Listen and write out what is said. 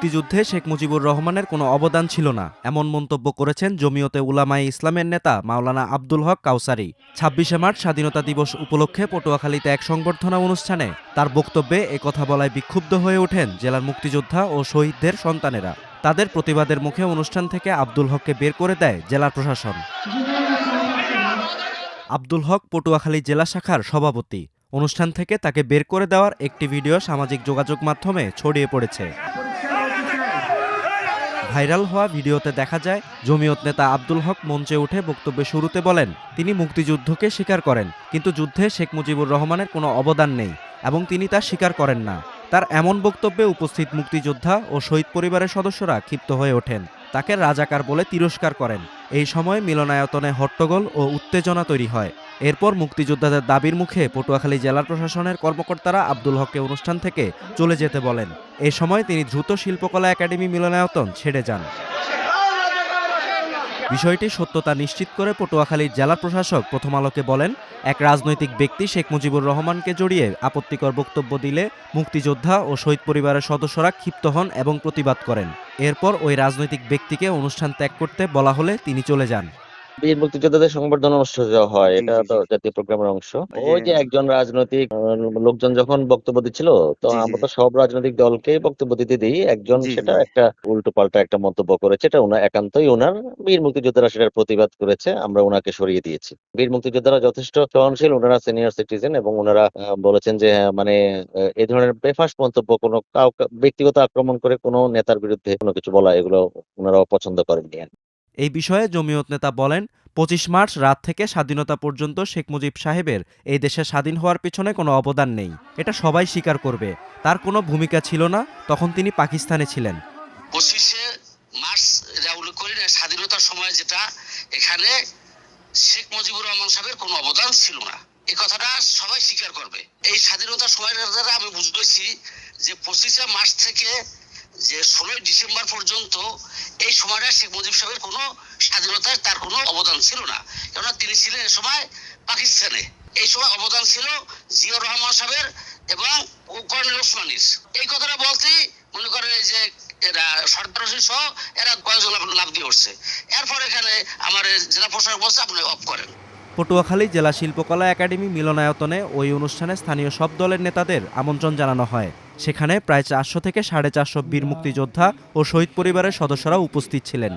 মুক্তিযুদ্ধে শেখ মুজিবুর রহমানের কোনো অবদান ছিল না, এমন মন্তব্য করেছেন জমিয়তে উলামায়ে ইসলামের নেতা মাওলানা আব্দুল হক কাউসারী। ২৬শে মার্চ স্বাধীনতা দিবস উপলক্ষে পটুয়াখালীতে এক সংবর্ধনা অনুষ্ঠানে তার বক্তব্যে একথা বলায় বিক্ষুব্ধ হয়ে ওঠেন জেলার মুক্তিযোদ্ধা ও শহীদদের সন্তানেরা। তাদের প্রতিবাদের মুখে অনুষ্ঠান থেকে আব্দুল হককে বের করে দেয় জেলা প্রশাসন। আব্দুল হক পটুয়াখালী জেলা শাখার সভাপতি। অনুষ্ঠান থেকে তাকে বের করে দেওয়ার একটি ভিডিও সামাজিক যোগাযোগ মাধ্যমে ছড়িয়ে পড়েছে। ভাইরাল হওয়া ভিডিওতে দেখা যায় জমিয়ত নেতা আব্দুল হক মঞ্চে উঠে বক্তব্যের শুরুতে বলেন তিনি মুক্তিযুদ্ধকে স্বীকার করেন, কিন্তু যুদ্ধে শেখ মুজিবুর রহমানের কোনো অবদান নেই এবং তিনি তা স্বীকার করেন না। তার এমন বক্তব্যে উপস্থিত মুক্তিযোদ্ধা ও শহীদ পরিবারের সদস্যরা ক্ষিপ্ত হয়ে ওঠেন, তাকে রাজাকার বলে তিরস্কার করেন। এই সময় মিলনায়তনে হট্টগোল ও উত্তেজনা তৈরি হয়। এরপর মুক্তিযোদ্ধাদের দাবির মুখে পটুয়াখালী জেলা প্রশাসনের কর্মকর্তারা আব্দুল হককে অনুষ্ঠান থেকে চলে যেতে বলেন। এ সময় তিনি দ্রুত শিল্পকলা একাডেমি মিলনায়তন ছেড়ে যান। বিষয়টি সত্যতা নিশ্চিত করে পটুয়াখালীর জেলা প্রশাসক প্রথম আলোকে বলেন, এক রাজনৈতিক ব্যক্তি শেখ মুজিবুর রহমানকে জড়িয়ে আপত্তিকর বক্তব্য দিলে মুক্তিযোদ্ধা ও শহীদ পরিবারের সদস্যরা ক্ষিপ্ত হন এবং প্রতিবাদ করেন। এরপর ওই রাজনৈতিক ব্যক্তিকে অনুষ্ঠান ত্যাগ করতে বলা হলে তিনি চলে যান। বীর মুক্তিযোদ্ধাদের সংবর্ধনা অনুষ্ঠিত হয়, এটা তো জাতীয় প্রোগ্রামের অংশ। ওই যে একজন রাজনৈতিক লোকজন যখন বক্তব্য দিচ্ছিল, তো আমরা তো সব রাজনৈতিক দলকেই বক্তব্য দিতে দিই, একজন সেটা একটা উল্টো পাল্টা একটা মন্তব্য করেছে, এটা একান্তই ওনার। বীর মুক্তিযোদ্ধারা সেটার প্রতিবাদ করেছে, আমরা ওনাকে সরিয়ে দিয়েছি। বীর মুক্তিযোদ্ধারা যথেষ্ট সহনশীল, ওনারা সিনিয়র সিটিজেন এবং ওনারা বলেছেন যে মানে এই ধরনের বেফাঁস মন্তব্য, কোনো ব্যক্তিগত আক্রমণ করে কোনো নেতার বিরুদ্ধে কোনো কিছু বলা, এগুলো ওনারা পছন্দ করেননি। এই বিষয়ে জমিয়ত নেতা বলেন, ২৫ মার্চ রাত থেকে স্বাধীনতা পর্যন্ত শেখ মুজিব সাহেবের এই দেশে স্বাধীন হওয়ার পেছনে কোনো অবদান নেই, এটা সবাই স্বীকার করবে। তার কোনো ভূমিকা ছিল না, তখন তিনি পাকিস্তানে ছিলেন। ২৫শে মার্চ স্বাধীনতার সময় যেটা এখানে শেখ মুজিবুর রহমান সাহেবের কোনো অবদান ছিল না, এই কথাটা সবাই স্বীকার করবে। এই স্বাধীনতার সময়ের দ্বারা আমি বুঝতেছি যে ২৫শে মার্চ থেকে যে ১৬ই ডিসেম্বর পর্যন্ত এই সময়টা শেখ মুজিব সাহেবের কোনো স্বাধীনতার তার কোনো অবদান ছিল না, কেননা তিনি ছিলেন এ সময় পাকিস্তানে। এই সময় অবদান ছিল জিয়াউর রহমান সাহেবের এবং কর্নেল ওসমানীর। এই কথাটা বলতেই মনে করেন যে এরা সরকার সহ এরা কয়েকজন লাভ দিয়ে উঠছে। এরপর এখানে আমার জেলা প্রশাসক বলছে আপনি অফ করেন। পটুয়াখালী জেলা শিল্পকলা একাডেমি মিলনায়তনে ওই অনুষ্ঠানে স্থানীয় সব দলের নেতাদের আমন্ত্রণ জানানো হয়। সেখানে প্রায় ৪০০ থেকে ৪৫০ বীর মুক্তিযোদ্ধা ও শহীদ পরিবারের সদস্যরা উপস্থিত ছিলেন।